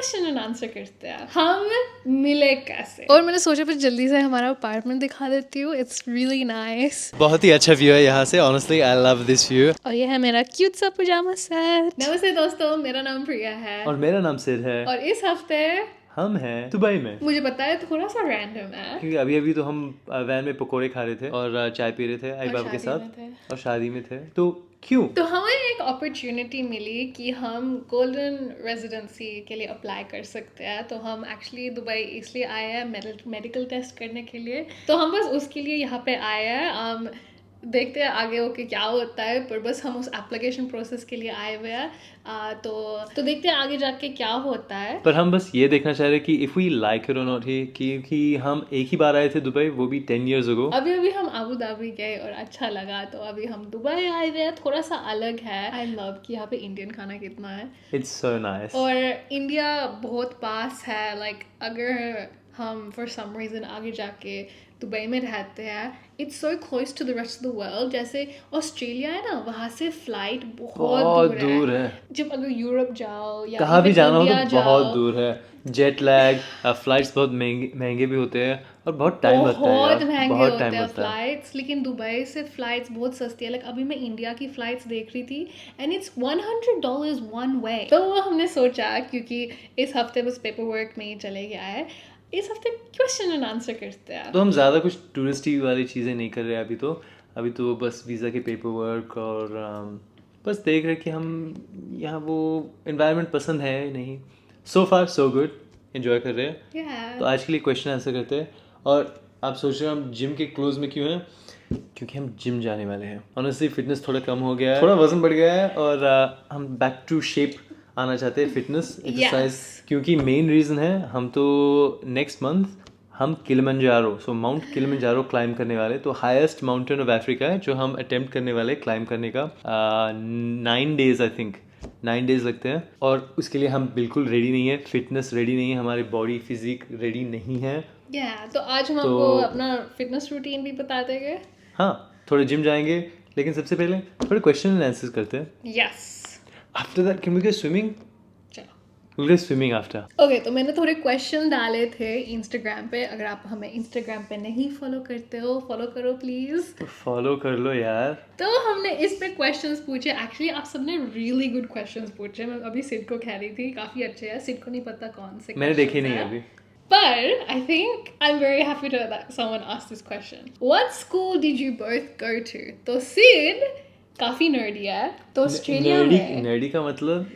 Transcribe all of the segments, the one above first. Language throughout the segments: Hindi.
क्वेश्चन एंड आंसर करते हैं, हम मिले कैसे। और मैंने सोचा फिर जल्दी से हमारा अपार्टमेंट दिखा देती हूँ, इट्स रियली नाइस। बहुत ही अच्छा व्यू है यहाँ से, honestly I love this view. और ये है मेरा क्यूट सा पजामा सेट। नमस्ते दोस्तों, मेरा नाम प्रिया है और मेरा नाम सिर है। और इस हफ्ते हम हैं दुबई में। मुझे पता है थोड़ा सा रैंडम है क्योंकि अभी अभी तो हम वैन में पकोड़े खा रहे थे और चाय पी रहे थे आई बाबा के शादी में साथ थे। और शादी में थे, तो क्यों? तो हमें एक अपॉर्चुनिटी मिली कि हम गोल्डन रेजिडेंसी के लिए अप्लाई कर सकते हैं। तो हम एक्चुअली दुबई इसलिए आए हैं मेडिकल टेस्ट करने के लिए, तो हम बस उसके लिए यहाँ पे आए हैं। देखते हैं आगे होके क्या होता है, पर बस हम उस एप्लीकेशन प्रोसेस के लिए आए हुए हैं। तो देखते हैं आगे जाके क्या होता है। पर हम बस ये देखना चाह रहे हैं कि इफ वी लाइक इट और नॉट ही, क्योंकि हम एक ही बार आए थे दुबई, वो भी 10 years ago। अभी हम अबू धाबी गए और अच्छा लगा, तो अभी हम दुबई आए हुए हैं। थोड़ा सा अलग है। आई लव कि यहाँ पे इंडियन खाना कितना है, इट्स सो नाइस। और इंडिया बहुत पास है। लाइक अगर हम फॉर सम रीज़न आगे जाके दुबई में रहते हैं, it's so close to the rest of the world. जैसे ऑस्ट्रेलिया है ना, वहाँ से फ्लाइट बहुत दूर है। जब अगर यूरोप जाओ या कहाँ भी even जाना हो इंडिया तो बहुत जाओ, दूर है। जेट लैग, फ्लाइट्स बहुत महंगे भी होते हैं और बहुत टाइम लगता है बहुत यार, महंगे बहुत होते टाइम हैं लगता है। फ्लाइट्स। लेकिन दुबई से फ्लाइट्स बहुत सस्ती है। लाइक अभी मैं इंडिया की फ्लाइट्स देख रही थी एंड इट्स $100 वन वे। तो हमने सोचा क्योंकि इस हफ्ते बस पेपर वर्क में ही चले गया है, इस हफ्ते क्वेश्चन एंड आंसर करते हैं। तो हम ज़्यादा कुछ टूरिस्टी वाली चीज़ें नहीं कर रहे अभी तो बस वीज़ा के पेपर वर्क और बस देख रहे कि हम यहाँ वो इन्वायरमेंट पसंद है नहीं। सो फार सो गुड, एंजॉय कर रहे हैं। Yeah. तो आज के लिए क्वेश्चन आंसर करते हैं। और आप सोच रहे हो हम जिम के क्लोज में क्यों हैं? क्योंकि हम जिम जाने वाले हैं। ऑनेस्टली फिटनेस थोड़ा कम हो गया है, थोड़ा वजन बढ़ गया है और हम बैक टू शेप आना चाहते हैं, फिटनेस एक्सरसाइज। क्योंकि मेन रीज़न है हम तो नेक्स्ट मंथ हम किलिमंजारो, सो माउंट किलिमंजारो क्लाइम करने वाले। तो हाईएस्ट माउंटेन ऑफ अफ्रीका है जो हम अटेम्प्ट करने वाले क्लाइम करने का। 9 days आई थिंक 9 days लगते हैं और उसके लिए हम बिल्कुल रेडी नहीं है, फिटनेस रेडी नहीं है, हमारी बॉडी फिजिक रेडी नहीं है। तो आज हम आपको अपना फिटनेस रूटीन भी बता देंगे। हाँ, थोड़े जिम जाएंगे, लेकिन सबसे पहले थोड़े क्वेश्चन एंड आंसर्स करते हैं। Yes, after that can we go swimming? चलो will go swimming after. Okay. तो मैंने थोड़े क्वेश्चन डाले थे इंस्टाग्राम पे। अगर आप हमें इंस्टाग्राम पे नहीं फॉलो करते हो, फॉलो करो प्लीज। तो फॉलो कर लो यार। तो हमने इस पे क्वेश्चंस पूछे। एक्चुअली आप सबने रियली गुड क्वेश्चंस पूछे। मैं अभी सिड को कह रही थी काफी अच्छे हैं। सिड को नहीं पता कौन से मैंने देखे questions नहीं हैं। अभी। पर I think I'm very happy that someone asked this question. What school did you both go to? तो सिड काफी नर्डी है, तो ऑस्ट्रेलिया में नर्डी का मतलब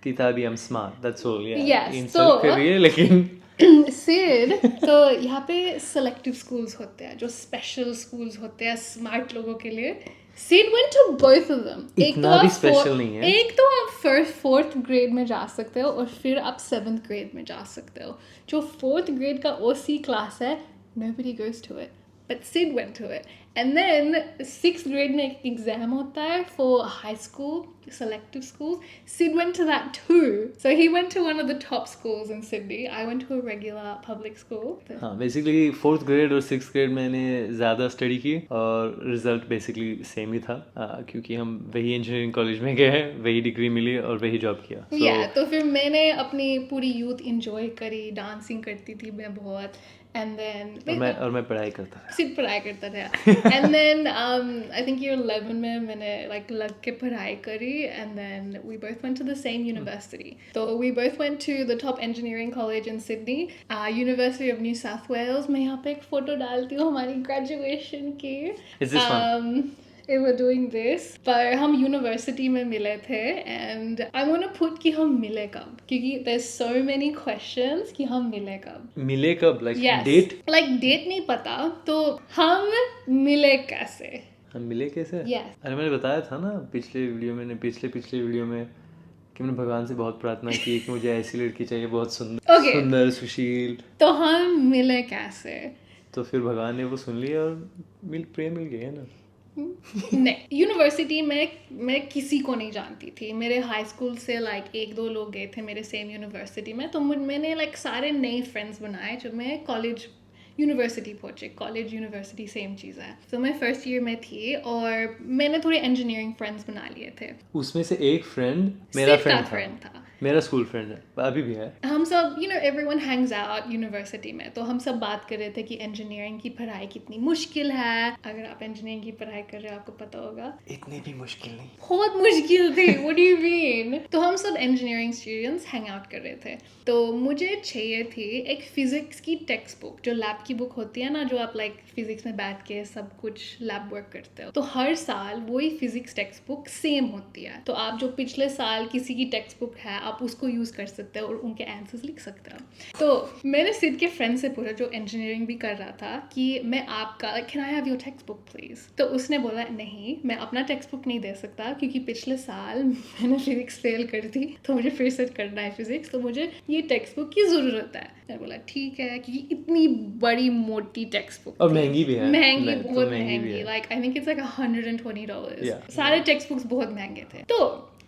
किताबी, I am smart, that's all. Yes, insult so- करिए लेकिन सिड तो यहाँ पे सेलेक्टिव स्कूल्स होते हैं, जो स्पेशल स्कूल्स होते हैं स्मार्ट लोगों के लिए। Sid went to both of them. इतना भी special नहीं है। एक तो आप फोर्थ ग्रेड में जा सकते हो और फिर आप 7th ग्रेड में जा सकते हो। जो 4th ग्रेड का OC क्लास है, nobody goes to it, but Sid went to it. And then 6th grade में एक एग्जाम होता है for high school selective schools. Sid went to that too. So he went to one of the top schools in Sydney. I went to a regular public school. हाँ, बेसिकली 4th ग्रेड और 6th ग्रेड मैंने ज़्यादा स्टडी की और रिजल्ट बेसिकली सेम ही था, क्योंकि हम वही इंजीनियरिंग कॉलेज में गए, वही डिग्री मिली और वही जॉब किया। Yeah, तो फिर मैंने अपनी पूरी यूथ इंजॉय करी, डांसिंग करती थी मैं बहुत। And then और मैं पढ़ाई करता था। सिर्फ पढ़ाई करता था। And then I think year 11 में मैंने like लग के पढ़ाई करी। And then we both went to the same university. So we both went to the top engineering college in Sydney, University of New South Wales. मैं यहाँ पे एक फोटो डालती हूँ हमारी graduation की। Is this fun? We were doing this, पर हम यूनिवर्सिटी में मिले थे। and I want to put कि हम मिले कब, क्योंकि there's so many questions कि हम मिले कब। मिले कब? Like Yes. Date? Like date नहीं पता, तो हम मिले कैसे? हम मिले कैसे? Yes. अरे मैंने बताया था ना पिछले वीडियो में कि मैंने भगवान से बहुत प्रार्थना की कि मुझे ऐसी लड़की चाहिए, बहुत सुंदर, Okay. सुंदर सुशील। तो हम मिले कैसे? तो फिर भगवान ने वो सुन लिया और प्रेम मिल गया ना। नहीं, यूनिवर्सिटी में मैं किसी को नहीं जानती थी। मेरे हाई स्कूल से लाइक 1-2 लोग गए थे मेरे सेम यूनिवर्सिटी में, तो मैंने लाइक सारे नए फ्रेंड्स बनाए जब मैं कॉलेज यूनिवर्सिटी पहुंचे। कॉलेज यूनिवर्सिटी सेम चीज़ है। तो मैं फर्स्ट ईयर में थी और मैंने थोड़े इंजीनियरिंग फ्रेंड्स बना लिए थे। उसमें से एक फ्रेंड मेरा सिर्फ फ्रेंड that friend था। मेरा स्कूल फ्रेंड है, अभी भी है। सब everyone hangs out यूनिवर्सिटी में, तो हम सब बात कर रहे थे कि इंजीनियरिंग की पढ़ाई कितनी मुश्किल है. अगर आप इंजीनियरिंग की पढ़ाई कर रहे हो आपको पता होगा इतनी भी मुश्किल नहीं. बहुत मुश्किल थी. What do you mean? तो हम सब इंजीनियरिंग स्टूडेंट्स हैंग आउट कर रहे थे. तो मुझे चाहिए थी एक फिजिक्स की टेक्स्ट बुक, जो लैब की बुक होती है ना, जो आप लाइक फिजिक्स में बैठ के सब कुछ लैब वर्क करते हो. तो हर साल वही फिजिक्स टेक्स्ट बुक सेम होती है. तो आप जो पिछले साल किसी की टेक्स्ट बुक है आप उसको यूज कर सकते हो और उनके आंसर्स लिख सकते हो. तो मैंने सिड के फ्रेंड से पूछा जो इंजीनियरिंग भी कर रहा था कि मैं आपका can I have your text book please. तो उसने बोला नहीं, मैं अपना टेक्स्ट बुक नहीं दे सकता क्योंकि पिछले साल मैंने फिजिक्स फेल कर दी, तो मुझे फिर से करना है फिजिक्स, तो मुझे ये टेक्स्ट बुक की ज़रूरत है. मैंने बोला ठीक है, क्योंकि इतनी बड़ी मोटी टेक्स्ट बुक और महंगी भी है. महंगी, तो बहुत महंगी भी महंगी. है. Like I think it's like $120. Yeah. सारे टेक्स्ट बुक्स बहुत महंगे थे. तो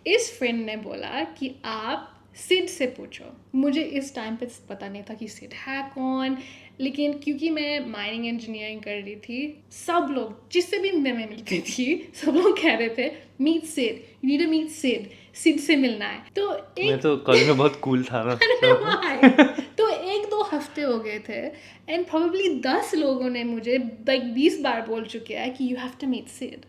इस फ्रेंड ने बोला कि आप सिड से पूछो. मुझे इस टाइम पे पता नहीं था कि सिड है कौन, लेकिन क्योंकि मैं माइनिंग इंजीनियरिंग कर रही थी, सब लोग जिससे भी मैं मिलती थी सब लोग कह रहे थे meet Sid, you need to meet Sid, Sid से मिलना है. तो मैं तो कॉलेज में बहुत कूल था ना. तो 1-2 हफ्ते हो गए थे एंड प्रोबेबली 10 लोगों ने मुझे लाइक 20 बार बोल चुके हैं कि you have to meet Sid.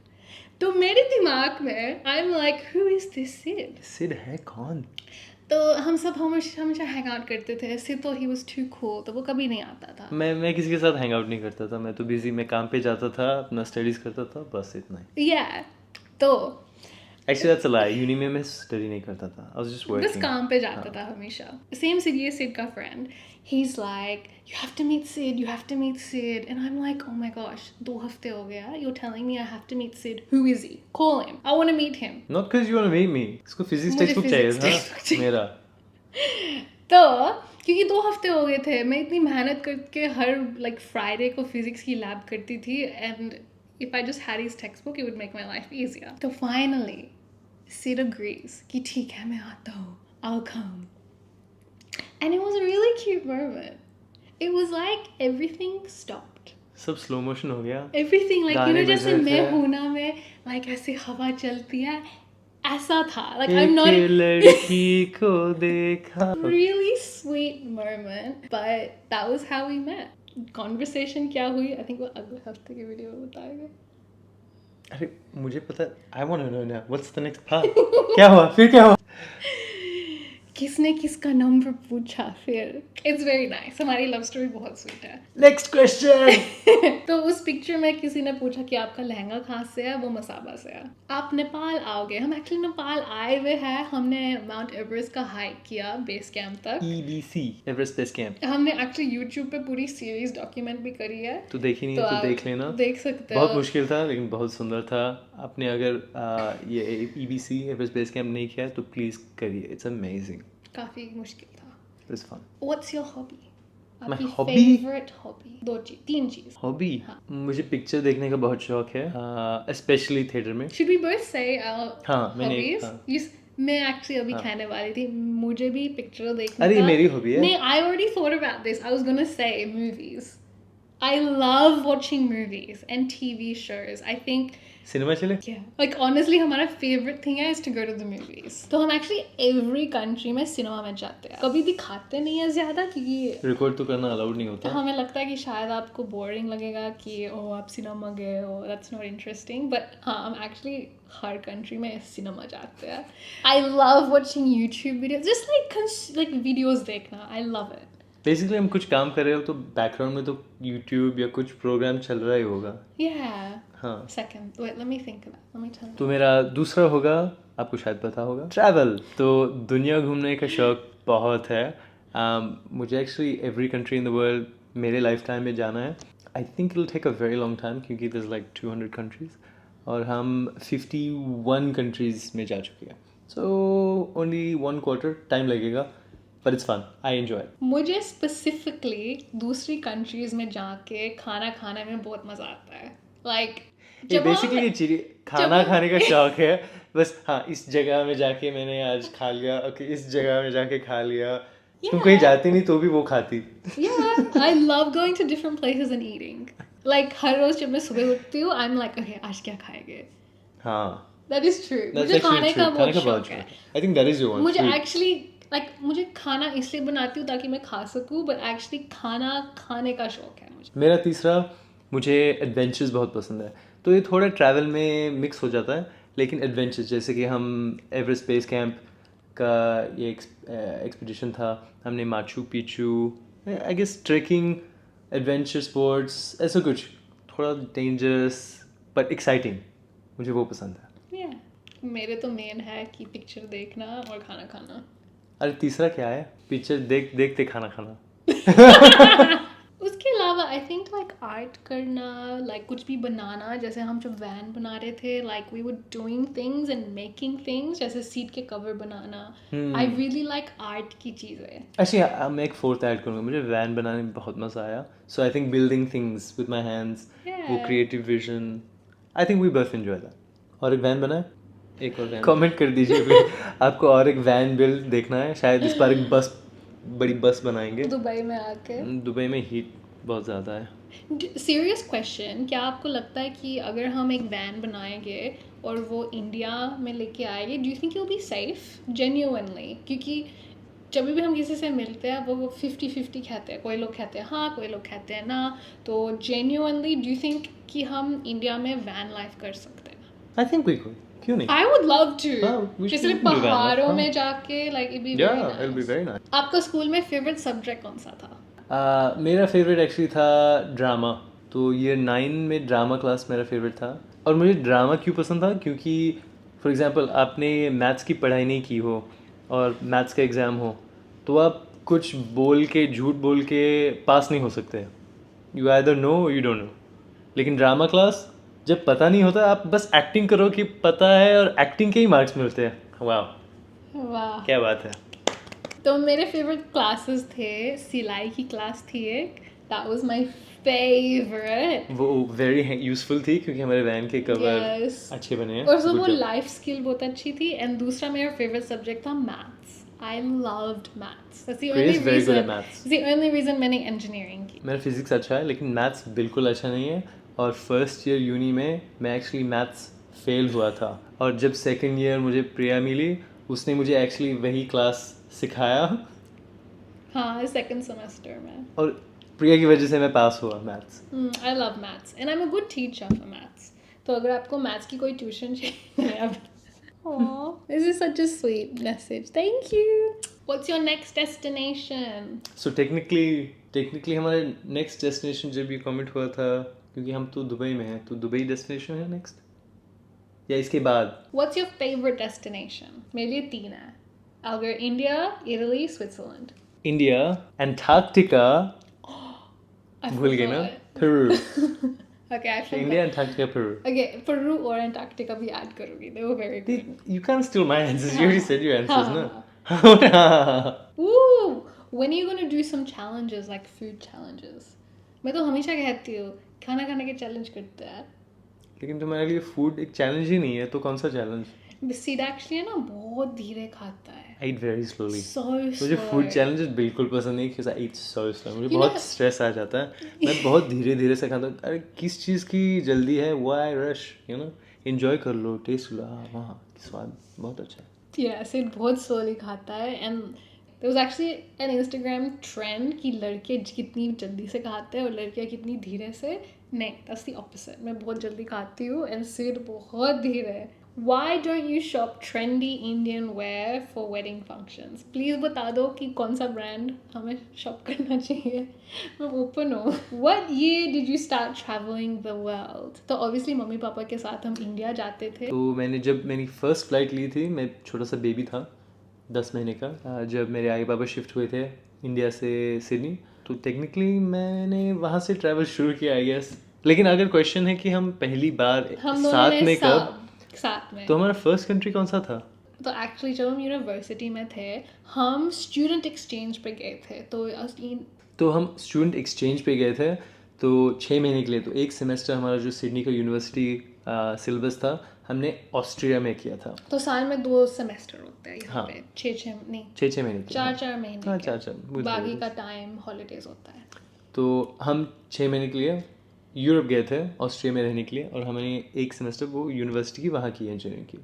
तो मेरे दिमाग में I am like who is this Sid. Sid है कौन? तो हम सब हमेशा हैंग आउट करते थे. सिड तो ही वाज टू कूल, तो वो कभी नहीं आता था. मैं किसी के साथ हैंग आउट नहीं करता था. मैं तो बिजी, मैं काम पे जाता था, अपना स्टडीज करता था, बस इतना ही. तो actually that's a lie. Uni में मैं स्टडी नहीं करता था. I was just working. बस काम पे जाता था हमेशा. सेम सिड का friend, he's like you have to meet Sid, you have to meet Sid, and I'm like oh my gosh, 2 हफ्ते हो गया, you're telling me I have to meet Sid. Who is he? Call him, I want to meet him. Not because you want to meet me. इसको फिजिक्स टेक्स्ट बुक चाहिए था मेरा. तो क्योंकि 2 हफ्ते हो गए थे, मैं इतनी मेहनत करके हर लाइक फ्राइडे को फिजिक्स की लैब करती थी, and if I just had his textbook it would make my life easier. तो finally Sid agrees कि ठीक है मैं आता हूँ, I'll come. And it was a really cute moment. It was like everything stopped. सब स्लो मोशन हो गया. Everything like गाने जैसे बज रहे मैं थे. हूँ ना, मैं like ऐसे हवा चलती है, ऐसा था. Like I'm not एक लड़की को देखा. really sweet moment, but that was how we met. Conversation क्या हुई I think वो अगले हफ्ते की वीडियो में बताएंगे. अरे मुझे पता. I want to know now. What's the next part? क्या हुआ? फिर क्या हुआ? किसने किसका नंबर पूछा फिर. It's very nice. हमारी लव स्टोरी बहुत स्वीट है. Next question. तो उस पिक्चर में किसी ने पूछा कि आपका लहंगा कहाँ से है, वो मसाबा से है. आप नेपाल आओगे. हम एक्चुअली नेपाल आए हुए हैं. हमने माउंट एवरेस्ट का हाइक किया बेस कैंप तक. EBC, Everest Base Camp. हमने एक्चुअली यूट्यूब पे पूरी सीरीज डॉक्यूमेंट भी करी है. तो देखी नहीं है तो आप देख लेना. देख सकते हो. बहुत मुश्किल था लेकिन बहुत सुंदर था. आपने अगर ये EBC, Everest Base Camp नहीं किया है तो प्लीज करिए. It's amazing. काफी मुश्किल था. It's fun. What's your hobby? My आपकी hobby? favorite hobby? 3 चीज. हॉबी. हाँ. मुझे पिक्चर देखने का बहुत शौक है, स्पेशली थिएटर में. Should we both say our हाँ, मैंने hobbies? हाँ. मैं एक्चुअली अभी कहने वाली थी, मुझे भी पिक्चर देखने अरे का. मेरी हॉबी है. नहीं, I already thought about this. I was gonna say movies. I love watching movies and TV shows. I think cinema चले. yeah, like honestly हमारा favorite thing है is to go to the movies. तो हम actually every country में सिनेमा में जाते हैं. कभी दिखाते नहीं है ज़्यादा क्योंकि रिकॉर्ड तो करना अलाउड नहीं होता. हमें लगता है कि शायद आपको बोरिंग लगेगा कि ओह आप सिनेमा गए हो, that's not interesting. But हाँ, हम actually हर कंट्री में सिनेमा जाते हैं. I love watching YouTube videos, just like videos देखना. I love it. बेसिकली हम कुछ काम कर रहे हो तो बैकग्राउंड में तो यूट्यूब या कुछ प्रोग्राम चल रहा ही होगा. Yeah. हाँ. Second, wait, let me think of it. Let me tell you. तो मेरा दूसरा होगा, आपको शायद पता होगा, ट्रैवल. तो दुनिया घूमने का शौक बहुत है. मुझे actually every country in the world मेरे लाइफ टाइम में जाना है. I think it will take a very long time क्योंकि देयर इज लाइक 200 कंट्रीज और हम 51 कंट्रीज में जा चुके हैं. सो ओनली 1/4 टाइम लगेगा. But it's fun. I enjoy it. मुझे स्पेसिफिकली दूसरी कंट्रीज में जाके खाना खाने में बहुत मजा आता है. Like ये बेसिकली खाना खाने का शौक है. बस हाँ, इस जगह में जाके मैंने आज खा लिया. ओके, इस जगह में जाके खा लिया. तुम कहीं जाती नहीं तो भी वो खाती. Yeah, I love going to different places and eating. Like हर रोज जब मैं सुबह उठती हूँ, I'm like, okay, आज क्या खाएंगे? हाँ. That is true. That's मुझे actually खाने true. का खाने बहुत का बहुत शौक है. I think that is your one. मुझे Sweet. actually लाइक मुझे खाना इसलिए बनाती हूँ ताकि मैं खा सकूँ, बट एक्चुअली खाना खाने का शौक है मुझे. मेरा तीसरा, मुझे एडवेंचर्स बहुत पसंद है. तो ये थोड़ा ट्रैवल में मिक्स हो जाता है, लेकिन एडवेंचर्स जैसे कि हम एवरेस्ट बेस कैंप का ये एक्सपीडिशन था, हमने Machu Picchu, I guess trekking, adventure sports, ऐसा कुछ थोड़ा डेंजरस बट एक्साइटिंग, मुझे वो पसंद है. Yeah. मेरे तो मेन है कि पिक्चर देखना और खाना खाना. अरे तीसरा क्या है? पिक्चर देखते खाना खाना. उसके अलावा आई थिंक लाइक आर्ट करना, लाइक कुछ भी बनाना. जैसे हम जब वैन बना रहे थे, like we were doing things and making things, जैसे सीट के कवर बनाना. आई रियली लाइक आर्ट की चीज़ें. अच्छा, मैं एक फोर्थ ऐड करूँगा. मुझे वैन बनाने में बहुत मज़ा आया. So I think building things with my hands, वो Yeah. Creative vision, I think we both enjoy that. और एक वैन बनाए, एक और वैन कमेंट कर दीजिए प्लीज. आपको और एक वैन बिल्ड देखना है. शायद इस बार एक बस, बड़ी बस बनाएंगे. दुबई में आके. दुबई में हीट बहुत ज़्यादा है. सीरियस क्वेश्चन, क्या आपको लगता है कि अगर हम एक वैन बनाएंगे और वो इंडिया में लेके आएंगे, do you think it will be safe genuinely? क्योंकि जब भी हम किसी से मिलते हैं वो 50-50 कहते हैं. कोई लोग कहते हैं हाँ, कोई लोग कहते हैं ना. तो जेन्युइनली डू यू थिंक कि हम इंडिया में वैन लाइफ कर सकते हैं? I think we could. क्यों नहीं? I would love to. हाँ, we should जैसे do van life, पहाड़ों हाँ. में जाके, लाइक इट बी या very it be very nice. आपका स्कूल में फेवरेट सब्जेक्ट कौन सा था? मेरा फेवरेट एक्चुअली था ड्रामा. तो ईयर 9 में ड्रामा क्लास मेरा फेवरेट था. और मुझे ड्रामा क्यों पसंद था? क्योंकि फॉर एग्जांपल आपने मैथ्स की पढ़ाई नहीं की हो और मैथ्स का एग्ज़ाम हो, तो आप कुछ बोल के, झूठ बोल के पास नहीं हो सकते. You either know you don't know. लेकिन ड्रामा क्लास जब पता नहीं होता, आप बस एक्टिंग करो कि पता है, और एक्टिंग के ही मार्क्स मिलते हैं. वाह, वाह. क्या बात है. तो मेरे फेवरेट क्लासेस थे, सिलाई की क्लास थी एक, दैट वाज माय फेवरेट. वो वेरी यूजफुल थी क्योंकि हमारे वैन के कवर Yes. अच्छे बने हैं. और सो Good वो job. लाइफ स्किल बहुत अच्छी थी. एंड दूसरा मेरा फेवरेट सब्जेक्ट था maths. I loved maths. That's the Priya only is very good at reason, maths. The only reason मैंने इंजीनियरिंग की. मेरा फिजिक्स अच्छा है लेकिन मैथ्स बिल्कुल अच्छा नहीं है. और फर्स्ट ईयर यूनी में मैं एक्चुअली मैथ्स फेल हुआ था. और जब सेकंड ईयर मुझे प्रिया मिली, उसने मुझे एक्चुअली वही क्लास सिखाया, हाँ, सेकंड सेमेस्टर में. और प्रिया की वजह से मैं पास हुआ maths. I love maths and I am a good teacher for maths. तो अगर आपको मैथ्स की कोई ट्यूशन चाहिए अब. Aw, this is such a sweet message. Thank you. What's your next destination? So technically हमारे नेक्स्ट डेस्टिनेशन जब ये कमेंट हुआ था, क्योंकि हम तो दुबई में हैं, तो दुबई डेस्टिनेशन है नेक्स्ट, या इसके बाद? What's your favorite destination? मेरे लिए 3 है. अगर India, Italy, Switzerland. India, Antarctica, I भूल गए ना, forgot. Peru. Okay, I forgot. India, Antarctica, Peru. Okay, Peru और Antarctica भी add करूँगी. They were very good. You can't steal my answers. You already said your answers, हाँ. no? Ooh, when are you gonna do some challenges like food challenges? मैं तो हमेशा कहती हूँ खाना खाने के चैलेंज करते हैं. लेकिन तुम्हारे लिए फूड एक चैलेंज ही नहीं है, तो कौन सा चैलेंज? सीड एक्चुअली ना बहुत धीरे खाता है. I eat very slowly. So मुझे slow. फूड चैलेंजेस बिल्कुल पसंद नहीं, because I eat so slow. मुझे You बहुत know- स्ट्रेस आ जाता है. मैं बहुत धीरे धीरे से खाता हूँ. अरे किस चीज़ की जल्दी है? Why rush? You know, enjoy कर लो, टेस्ट लो. वहाँ स्वाद बहुत अच्छा है. Yeah, Sid बहुत slowly खाता है. And there was actually an Instagram trend कि लड़के कितनी जल्दी से खाते हैं और लड़कियाँ कितनी धीरे से. नहीं, that's the opposite. मैं बहुत जल्दी खाती हूँ and Sid बहुत धीरे है. Why don't you shop trendy Indian wear for wedding functions? Please बता दो कि कौन सा brand हमें shop करना चाहिए. मैं open हूँ. What year did you start traveling the world? तो obviously मम्मी पापा के साथ हम इंडिया जाते थे. तो जब मेरी फर्स्ट फ्लाइट ली थी, मैं छोटा सा बेबी था 10 महीने का, जब मेरे आई पापा शिफ्ट हुए थे इंडिया से सिडनी, तो टेक्निकली मैंने वहाँ से ट्रैवल शुरू किया आई गेस. लेकिन अगर क्वेश्चन है कि हम पहली बार हम दोनों साथ ने में कब, साथ में. तो हमारा फर्स्ट कंट्री कौन सा था? तो एक्चुअली जब हम यूनिवर्सिटी में थे, हम स्टूडेंट एक्सचेंज पे गए थे. तो हम स्टूडेंट एक्सचेंज पे गए थे, तो 6 महीने के लिए. तो एक सेमेस्टर हमारा जो सिडनी का यूनिवर्सिटी सिलेबस था, हमने ऑस्ट्रिया में किया था. तो साल में 2 सेमेस्टर होते हैं यहाँ हाँ. पे. 6 नहीं, 6 महीने के. 4 महीने हाँ, के. 4 बाकी का टाइम हॉलीडेज होता है. तो हम 6 महीने के लिए यूरोप गए थे ऑस्ट्रिया में रहने के लिए, और हमने एक सेमेस्टर वो यूनिवर्सिटी की वहाँ की इंजीनियरिंग की.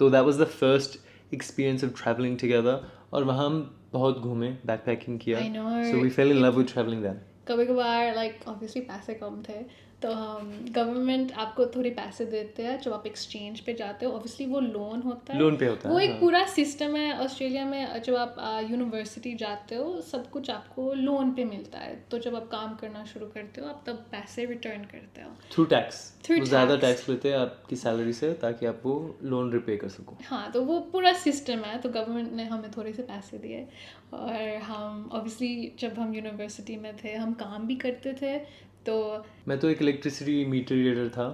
तो that was the first experience of travelling together. और वहाँ हम बहुत घूमे, बैकपैकिंग किया, I know. So we fell in love with travelling then. कभी कभार लाइक ऑब्वियसली पैसे कम थे तो हम गवर्नमेंट आपको थोड़ी पैसे देते हैं जब आप एक्सचेंज पे जाते हो. ऑब्वियसली वो लोन होता है, लोन पे होता है, वो एक हाँ. पूरा सिस्टम है ऑस्ट्रेलिया में. जब आप यूनिवर्सिटी जाते हो सब कुछ आपको लोन पे मिलता है. तो जब आप काम करना शुरू करते हो आप तब पैसे रिटर्न करते हो थ्रू टैक्स. Through वो ज़्यादा tax. टैक्स लेते हैं आपकी सैलरी से ताकि आप वो लोन रिपे कर सको. हाँ. तो वो पूरा सिस्टम है. तो गवर्नमेंट ने हमें थोड़े से पैसे दिए और हम ऑब्वियसली जब हम यूनिवर्सिटी में थे हम काम भी करते थे. तो मैं तो एक इलेक्ट्रिसिटी मीटर रीडर था,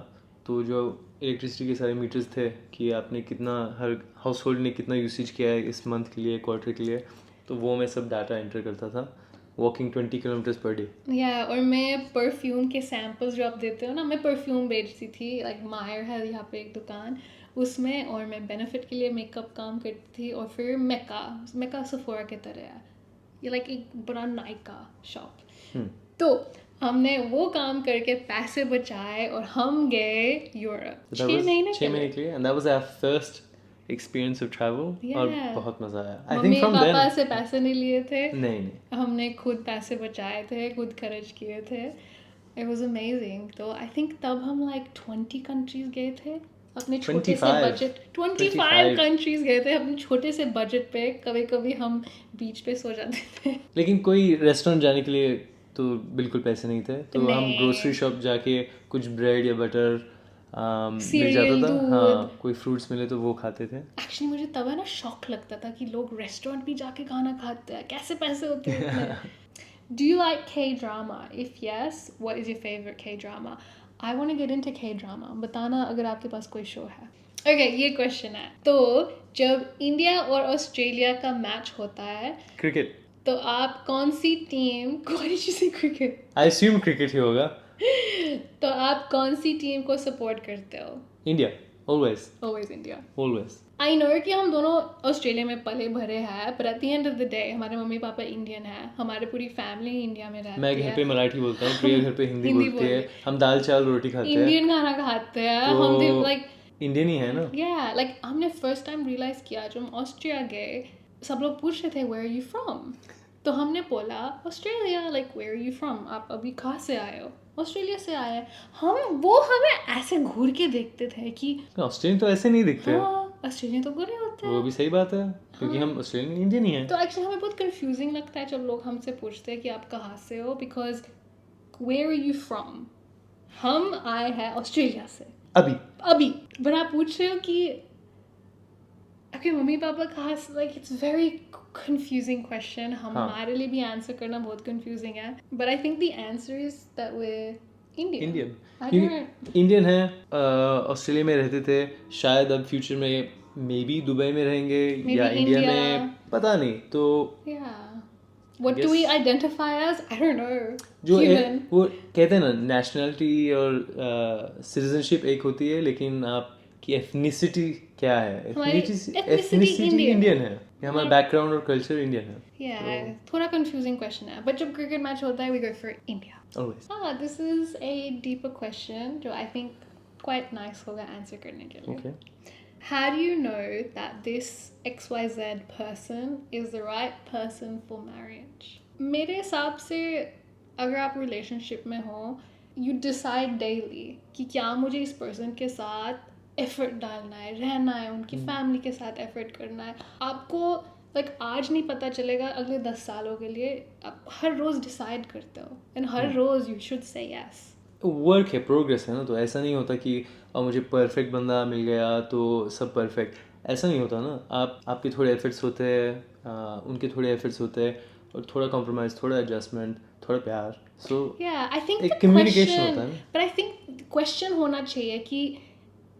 तो जो इलेक्ट्रिसिटी के सारे मीटर्स थे कि आपने कितना, हर हाउस होल्ड ने कितना यूसेज किया है इस मंथ के लिए, क्वार्टर के लिए, तो वो मैं सब डाटा एंटर करता था. Walking 20 kilometres per day. या और मैं परफ्यूम के सैम्पल्स जो आप देते हो ना, मैं परफ्यूम बेचती थी. लाइक मायर है यहाँ पे एक दुकान उसमें, और मैं बेनिफिट के लिए मेकअप काम करती थी. और फिर मेका सफोरा की तरह है ये, लाइक एक बड़ा नाइका शॉप. तो हमने वो काम करके पैसे बचाए और हम गए यूरोप 6 महीने के लिए. के लिए, and that was our first experience of travel. और Yeah. बहुत मजा आया. I mummy think from papa then. से पैसे नहीं लिए थे, नहीं. हमने खुद पैसे बचाए थे, खुद खर्च किए थे. It was amazing. तो आई थिंक तब हम लाइक 20 कंट्रीज गए थे अपने छोटे से 25. बजट. 25 कंट्रीज गए थे अपने छोटे से बजट पे. कभी कभी हम बीच पे सो जाते थे. लेकिन कोई रेस्टोरेंट जाने के लिए तो बिल्कुल पैसे नहीं थे, तो हम नहीं. ग्रोसरी शॉप जाके कुछ ब्रेड या बटर मिल Cereal, जाता था. दूध. हाँ, कोई फ्रूट्स मिले तो वो खाते थे. एक्चुअली मुझे तब है ना शॉक लगता था कि लोग रेस्टोरेंट भी जाके खाना खाते हैं, कैसे पैसे होते हैं इतने. Do you like K-drama? If yes, what is your favorite K-drama? I want to get into K-drama. बताना अगर आपके पास कोई शो है. Okay, ये क्वेश्चन है. तो जब इंडिया और ऑस्ट्रेलिया का मैच होता है क्रिकेट. तो आप कौन सी team cricket I assume cricket ही होगा. तो आप कौन सी टीम को सपोर्ट करते हो? India. Always. Always India. Always. I know कि हम दोनों ऑस्ट्रेलिया में पले भरे हैं, पर at the end of the day हमारे मम्मी पापा इंडियन है, हमारी पूरी फैमिली इंडिया में रहती मैं है. घर पे मराठी बोलता हूँ, प्रिया घर पे हिंदी हिंदी बोलती है. हम दाल चावल रोटी खाते हैं. इंडियन खाना खाते हैं तो हम. लाइक इंडियन ही है ना. लाइक हमने फर्स्ट टाइम रियलाइज किया जब हम ऑस्ट्रिया गए. सब लोग पूछ रहे थे वेयर आर यू फ्रॉम, तो हमने बोला Australia. Like where are you from, आप अभी कहाँ से आए हो? ऑस्ट्रेलिया से आए हैं हम. वो हमें ऐसे घूर के देखते थे कि ऑस्ट्रेलियन तो ऐसे नहीं दिखते. हाँ ऑस्ट्रेलियन तो गोरे होते वो हैं. भी सही बात है, क्योंकि हम ऑस्ट्रेलियन इंडियन ही हैं. तो एक्चुअली हमें बहुत कंफ्यूजिंग लगता है जब लोग हमसे पूछते हैं कि आप कहाँ से हो, because where are you from. हम आए हैं ऑस्ट्रेलिया से अभी. बट आप पूछ रहे हो कि ओके मम्मी पापा कहाँ से. Like it's very confusing question. हमारे लिए भी आंसर करना बहुत कंफ्यूजिंग है. But I think the answer is that way Indian. Indian है. ऑस्ट्रेलिया में रहते थे, शायद अब फ्यूचर में मे बी दुबई में रहेंगे या इंडिया में, पता नहीं. तो What do we identify as? I don't know. जो Human. वो कहते हैं ना, नेशनलिटी और सिटीजनशिप एक होती है, लेकिन आपकी एथनिसिटी क्या है? एथनिसिटी इंडियन है. हमारा बैकग्राउंड और कल्चर इंडियन है. थोड़ा कंफ्यूजिंग क्वेश्चन है. बट जब क्रिकेट मैच होता है we go for India. Always. This is a deeper question जो I think quite nice होगा आंसर करने के लिए. Okay. How do you know that this XYZ person is the right person for marriage? मेरे हिसाब से अगर आप रिलेशनशिप में हो, you decide daily कि क्या मुझे इस person के साथ एफर्ट डालना है, रहना है, उनकी फैमिली के साथ एफर्ट करना है. आपको लाइक आज नहीं पता चलेगा, अगले 10 सालों के लिए आप हर रोज़ डिसाइड करते हो एंड हर रोज़ you should say yes. Work है, प्रोग्रेस है ना. तो ऐसा नहीं होता कि मुझे परफेक्ट बंदा मिल गया तो सब परफेक्ट. ऐसा नहीं होता ना. आपके थोड़े एफर्ट्स होते हैं, उनके थोड़े एफर्ट्स होते हैं, और थोड़ा कॉम्प्रोमाइज़, थोड़ा एडजस्टमेंट, थोड़ा प्यार. सो आई थिंक एक कम्युनिकेशन होता है. बट आई थिंक क्वेश्चन होना चाहिए कि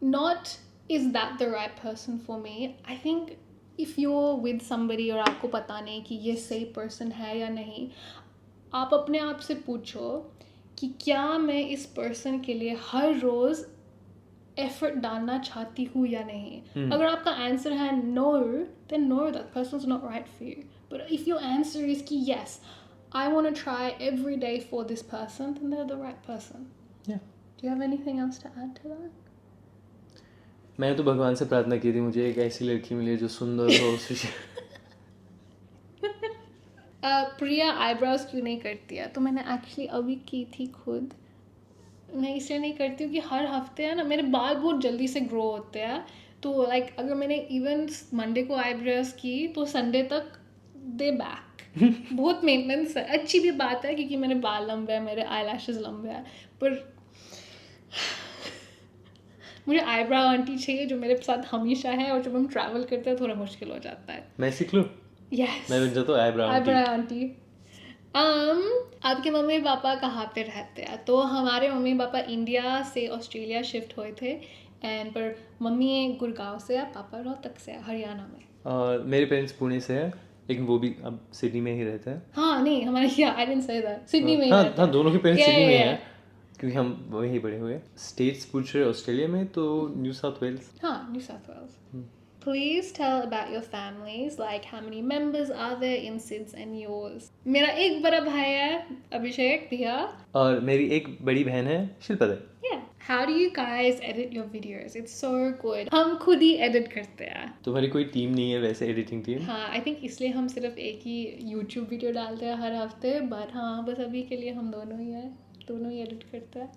not is that the right person for me. I think if you with somebody और आपको पता नहीं कि ये सही पर्सन है या नहीं, आप अपने आप से पूछो कि क्या मैं इस पर्सन के लिए हर रोज़ एफर्ट डालना चाहती हूँ या नहीं. अगर आपका आंसर है no, then no, that person is not right for you. But if your answer is कि yes, I want to try every day for this person, then they are the right person. Do you have anything else to add to that? मैंने तो भगवान से प्रार्थना की थी मुझे एक ऐसी लड़की मिले जो सुंदर हो. प्रिया आईब्रोज क्यों नहीं करती है, तो मैंने एक्चुअली अभी की थी खुद। मैं इसलिए नहीं करती हूँ कि हर हफ्ते है ना मेरे बाल बहुत जल्दी से ग्रो होते हैं, तो लाइक अगर मैंने इवन मंडे को आईब्रोज की तो संडे तक दे बैक। बहुत मेंटेनेंस है, अच्छी भी बात है क्योंकि मेरे बाल लंबे हैं, मेरे आई लैशेज लंबे हैं, पर मुझे आईब्रो आंटी चाहिए जो मेरे साथ हमेशा है, और जब हम ट्रैवल करते हैं थोड़ा मुश्किल हो जाता है। मैं सीख लूँ? यस, मैं बन जाता हूँ आईब्रो आईब्रो आंटी। आंटी। आपके मम्मी पापा कहाँ पे रहते हैं? तो हमारे मम्मी पापा इंडिया से ऑस्ट्रेलिया शिफ्ट हुए थे, एंड पर मम्मी गुड़गांव से है, पापा रोहतक से है, हरियाणा में। और मेरे पेरेंट्स पुणे से हैं, लेकिन वो भी अब सिडनी में ही रहते हैं। हाँ नहीं, हमारे यहाँ I didn't say that, Sydney में ही हाँ रहते हाँ, हैं। दोनों के पेरेंट्स Yeah, सिडनी में ही yeah, हैं, क्योंकि हम वहीं बड़े हुए। स्टेट्स पूछ रहे ऑस्ट्रेलिया में, तो न्यू साउथ वेल्स। हाँ, New South Wales. Please tell about your families, like how many members are there in Sid's and yours? मेरा एक बड़ा भाई है, अभिषेक भैया। और मेरी एक बड़ी बहन है, शिल्पा दी। Yeah. How do you guys edit your videos? It's so good. हम खुद ही edit करते हैं। तुम्हारी कोई टीम नहीं है वैसे, एडिटिंग टीम? हाँ, I think इसलिए हम सिर्फ एक ही YouTube वीडियो डालते हैं हर हफ्ते, बट हाँ बस अभी के लिए हम दोनों ही हैं, दोनों ही edit करते हैं।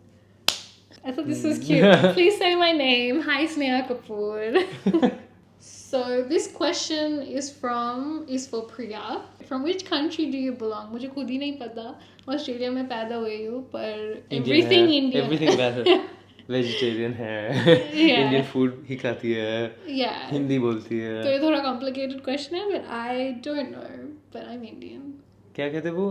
I thought this was cute. Please say my name. Hi, Sneha Kapoor. So this question is for Priya. From which country do you belong? मुझे खुद ही नहीं पता, ऑस्ट्रेलिया में पैदा हुई हूँ, पर everything Indian. Everything better. Vegetarian है, इंडियन फूड ही खाती है, Yeah. हिंदी बोलती है। तो ये थोड़ा complicated question है, but I don't know, but I'm Indian. क्या कहते हैं वो?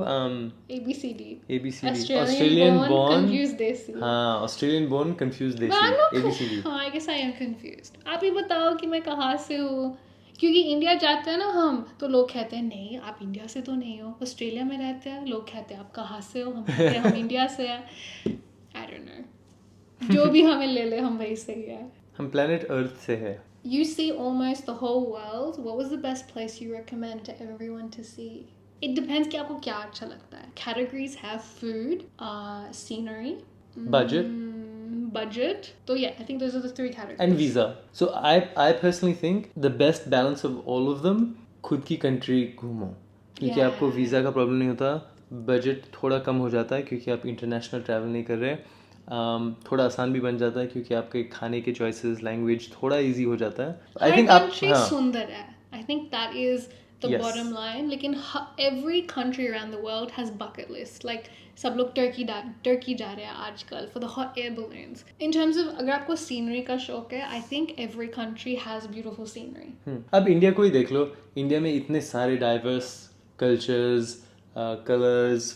ABCD. ABCD. Australian Australian born, confused desi. हाँ, ऑस्ट्रेलियन बोर्न कंफ्यूज But देसी, I'm not ABCD। हाँ, I guess I am confused. आप ही बताओ कि मैं कहाँ से हूँ, क्योंकि इंडिया जाते हैं ना हम, तो लोग कहते हैं नहीं आप इंडिया से तो नहीं हो, ऑस्ट्रेलिया में रहते हैं, लोग कहते हैं आप कहाँ से हो, हम कहते हैं हम इंडिया से हैं। I don't know. जो भी हमें ले ले हम वही सही है। हम प्लेनेट अर्थ से है। You see almost the whole world. What was the best place you recommend to everyone to see? It depends कि आपको क्या अच्छा लगता है. Categories have food, scenery, Budget. budget. So yeah, I think those are the three categories. And visa. So I personally think the best balance of all of them, खुद की कंट्री घूमो, क्योंकि Yeah. आपको वीज़ा का प्रॉब्लम नहीं होता, बजट थोड़ा कम हो जाता है क्योंकि आप इंटरनेशनल ट्रैवल नहीं कर रहे, थोड़ा आसान भी बन जाता है क्योंकि आपके खाने के चॉइसेस, लैंग्वेज थोड़ा इजी हो जाता है। हर आई थिंक आप country सुंदर है. I think that is the Yes. bottom line. लेकिन every country around the world has bucket list. Like सब लोग टर्की जा रहे हैं आजकल for the hot air balloons. In terms of अगर आपको सीनरी का शौक है, I think every country has beautiful scenery. अब इंडिया को ही देख लो, इंडिया में इतने सारे diverse cultures, colours,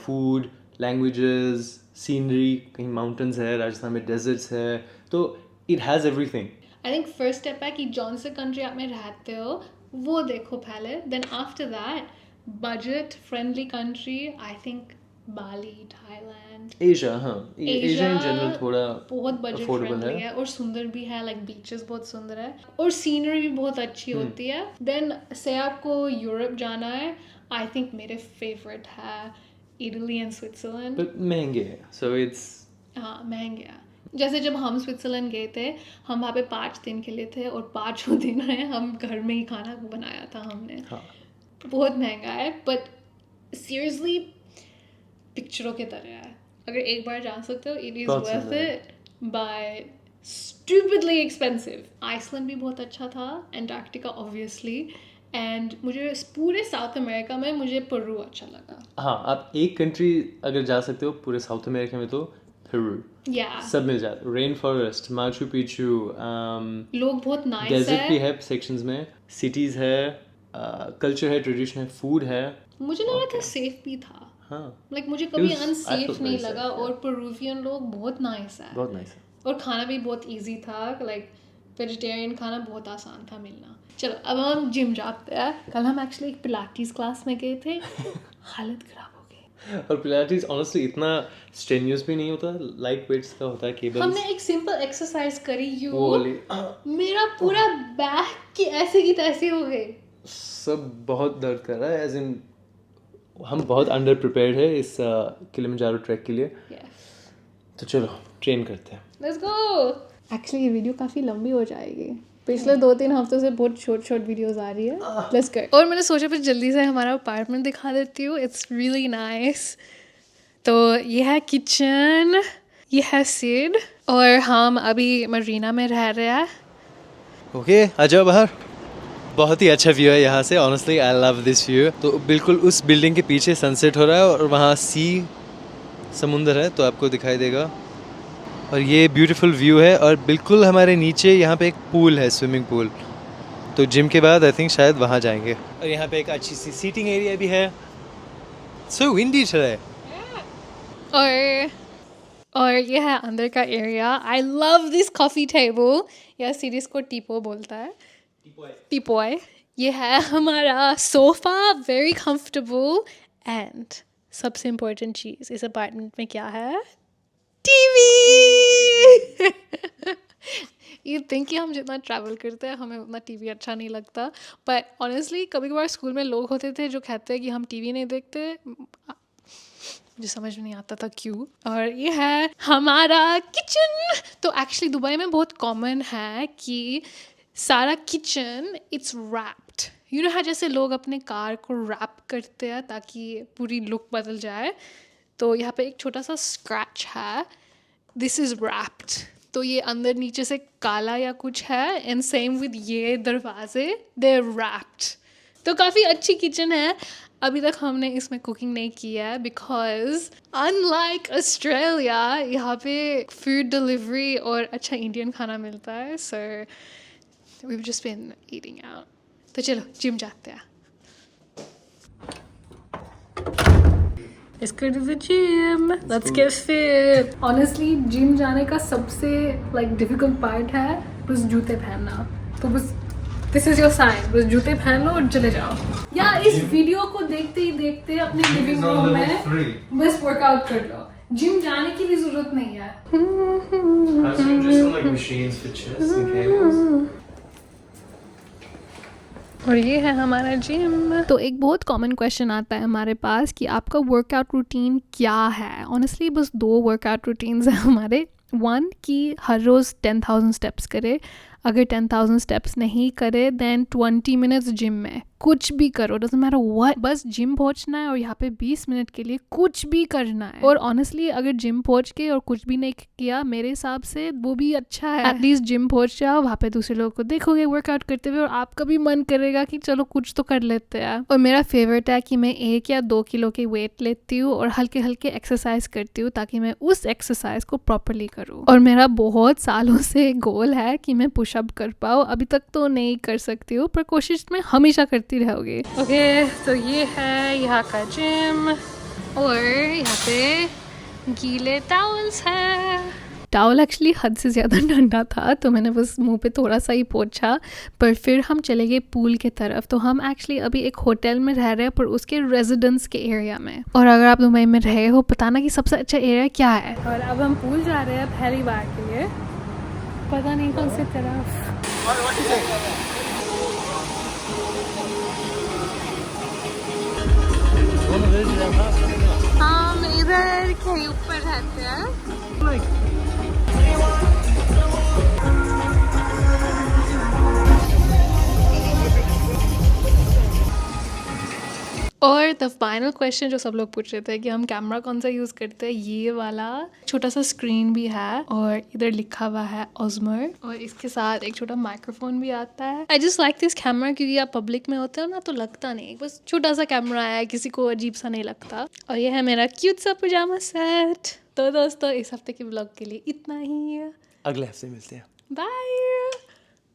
food, languages, scenery, कहीं माउंटेन्स है, राजस्थान में डेजर्ट्स है, तो it has everything. I think first step है कि जौन से कंट्री आप में रहते हो वो देखो पहले, then after that budget friendly country, I think Bali, Thailand, Asia, हाँ, एशिया इन जनरल थोड़ा बहुत बजट affordable फ्रेंडली है और सुंदर भी है, लाइक बीचेस बहुत सुंदर है और सीनरी भी बहुत अच्छी होती है। देन से आपको यूरोप जाना है, आई थिंक मेरे फेवरेट है इटली एंड स्विट्जरलैंड। बट महंगे है, सो इट्स हाँ महंगे हैं। जैसे जब हम स्विट्जरलैंड गए थे, हम वहाँ पे 5 दिन के लिए थे और 5 दिन है हम घर में ही खाना बनाया था हमने। हाँ। बहुत महंगा है, बट सीरियसली पिक्चरों की तरह है। अगर एक बार जा सकते हो, इट इज़ बहुत वर्थ सुंदर है। It by stupidly expensive. Iceland भी बहुत अच्छा था, एंटार्क्टिका ऑब्वियसली, एंड मुझे पूरे साउथ अमेरिका में मुझे पेरू अच्छा लगा। हाँ, आप एक कंट्री अगर जा सकते हो पूरे साउथ अमेरिका में तो पेरू। या सब मिल जाता है, रेन फॉरेस्ट, माचू पिचू, लोग बहुत नाइस डेजर्ट भी है। है सेक्शंस में, सिटीज़ है, कल्चर है, ट्रेडिशन है, फूड है। मुझे लगा था सेफ भी था, हाँ, लाइक मुझे कभी I अनसेफ felt नहीं very लगा, safe, और पेरूवियन लोग बहुत नाइस है बहुत नाइस है। और खाना भी बहुत इजी था, लाइक वेजिटेरियन खाना बहुत आसान था मिलना। चलो अब हम जिम जाते हैं। कल हम एक्चुअली एक पिलाटीज क्लास में गए थे, हालत खराब हो गई। और पिलाटीज ऑनेस्टली इतना स्ट्रेन्यूस भी नहीं होता, लाइट वेट्स का होता है, केबल्स हमने एक सिंपल एक्सरसाइज करी, वो वाली, मेरा पूरा बैक की ऐसे की तैसे हो गई। सब बहुत दर्द कर रहा है, एज इन हम बहुत अंडर प्रिपेयर्ड है इस किलिमंजारो ट्रैक के लिए। यस, तो चलो ट्रेन करते हैं। Let's go. एक्चुअली ये वीडियो काफ़ी लंबी हो जाएगी, पिछले 2-3 हफ्तों से बहुत शॉर्ट वीडियोस आ रही है. Let's go. और मैंने सोचा फिर जल्दी से हमारा अपार्टमेंट दिखा देती हूँ. It's really nice. तो ये है किचन, ये है सिड, और हम अभी मरीना में रह रहे हैं. ओके, आ जाओ बाहर. बहुत ही अच्छा व्यू है यहाँ से. Honestly I love this view. तो बिल्कुल उस बिल्डिंग के पीछे सनसेट हो रहा है और वहाँ समुंदर है तो आपको दिखाई देगा. और ये ब्यूटीफुल व्यू है. और बिल्कुल हमारे नीचे यहाँ पे एक पूल है, स्विमिंग पूल. तो जिम के बाद आई थिंक शायद वहाँ जाएंगे. और यहाँ पे एक अच्छी सी सीटिंग एरिया भी है. सो विंडी टुडे. और ये है अंदर का area. I love this coffee table, या सीरीज को टीपो बोलता है, टीपॉय. ये है हमारा सोफ़ा, वेरी कंफर्टेबल. एंड सबसे इम्पोर्टेंट चीज़ इस अपार्टमेंट में क्या है? टीवी. यू थिंक कि हम जितना ट्रैवल करते हैं हमें उतना टीवी अच्छा नहीं लगता, पर ऑनेस्टली कभी कभार स्कूल में लोग होते थे जो कहते हैं कि हम टीवी नहीं देखते. मुझे समझ में नहीं आता था क्यों. और ये है हमारा किचन. तो एक्चुअली दुबई में बहुत कॉमन है कि सारा kitchen it's wrapped. You know है जैसे लोग अपने कार को रैप करते हैं ताकि पूरी लुक बदल जाए. तो यहाँ पे एक छोटा सा स्क्रैच है. This is wrapped. तो ये अंदर नीचे से काला या कुछ है. एंड सेम विद ये दरवाजे, दे आर रैप्ड. तो काफ़ी अच्छी किचन है. अभी तक हमने इसमें कुकिंग नहीं किया है बिकॉज अनलाइक ऑस्ट्रेलिया यहाँ पे फूड डिलीवरी और अच्छा इंडियन खाना मिलता है. So we have just been eating out. तो चलो जिम जाते हैं. Let's go to the gym. Let's get fit. Honestly gym जाने का सबसे डिफिकल्ट पार्ट है बस जूते पहनना. तो बस दिस इज योर साइन. बस जूते पहन लो और चले जाओ. या इस वीडियो को देखते ही देखते अपने लिविंग रूम में बस वर्कआउट कर लो. जिम जाने की भी जरूरत नहीं है. और ये है हमारा जिम. तो एक बहुत कॉमन क्वेश्चन आता है हमारे पास कि आपका वर्कआउट रूटीन क्या है. ऑनेस्टली बस 2 वर्कआउट रूटीन्स हैं हमारे. 1 कि हर रोज़ 10,000 स्टेप्स करे. अगर 10,000 स्टेप्स नहीं करे देन 20 मिनट्स जिम में कुछ भी करो, डजंट मैटर व्हाट. बस जिम पहुंचना है और यहाँ पे 20 मिनट के लिए कुछ भी करना है. और ऑनेस्टली अगर जिम पहुंच के और कुछ भी नहीं किया मेरे हिसाब से वो भी अच्छा है. एटलीस्ट जिम पहुंच जाओ, वहाँ पे दूसरे लोगों को देखोगे वर्कआउट करते हुए और आपका भी मन करेगा कि चलो कुछ तो कर लेते हैं. और मेरा फेवरेट है कि मैं 1 या 2 किलो के वेट लेती हूँ और हल्के हल्के एक्सरसाइज करती हूँ ताकि मैं उस एक्सरसाइज को प्रॉपरली करूँ. और मेरा बहुत सालों से गोल है कि मैं पुशअप कर पाऊँ. अभी तक तो नहीं कर सकती हूँ पर कोशिश में हमेशा करती रहोगे. ओके, तो ये है यहाँ का जिम. और यहाँ पे गीले टॉवल्स है. टॉवल एक्चुअली हद से ज़्यादा ठंडा था तो मैंने बस मुंह पे थोड़ा सा ही पोंछा. पर फिर हम चले गए पूल के तरफ. तो हम एक्चुअली अभी एक होटल में रह रहे हैं पर उसके रेजिडेंस के एरिया में. और अगर आप दुबई में रहे हो बताना कि सबसे अच्छा एरिया क्या है. और अब हम पूल जा रहे हैं पहली बार के लिए. पता नहीं कौन सी तरफ. हम इधर कहीं ऊपर रहते हैं. और द फाइनल क्वेश्चन जो सब लोग पूछ रहे थे कि हम कैमरा कौन सा यूज़ करते हैं. ये वाला छोटा सा स्क्रीन भी है और इधर लिखा हुआ है ऑस्मर. और इसके साथ एक छोटा माइक्रोफोन भी आता है. I just like this camera क्योंकि आप पब्लिक में होते हो ना तो लगता नहीं, बस छोटा सा कैमरा है, किसी को अजीब सा नहीं लगता. और ये है मेरा क्यूट सा पजामा सेट. तो दोस्तों इस हफ्ते के ब्लॉग के लिए इतना ही है. अगले हफ्ते मिलते हैं. बाय.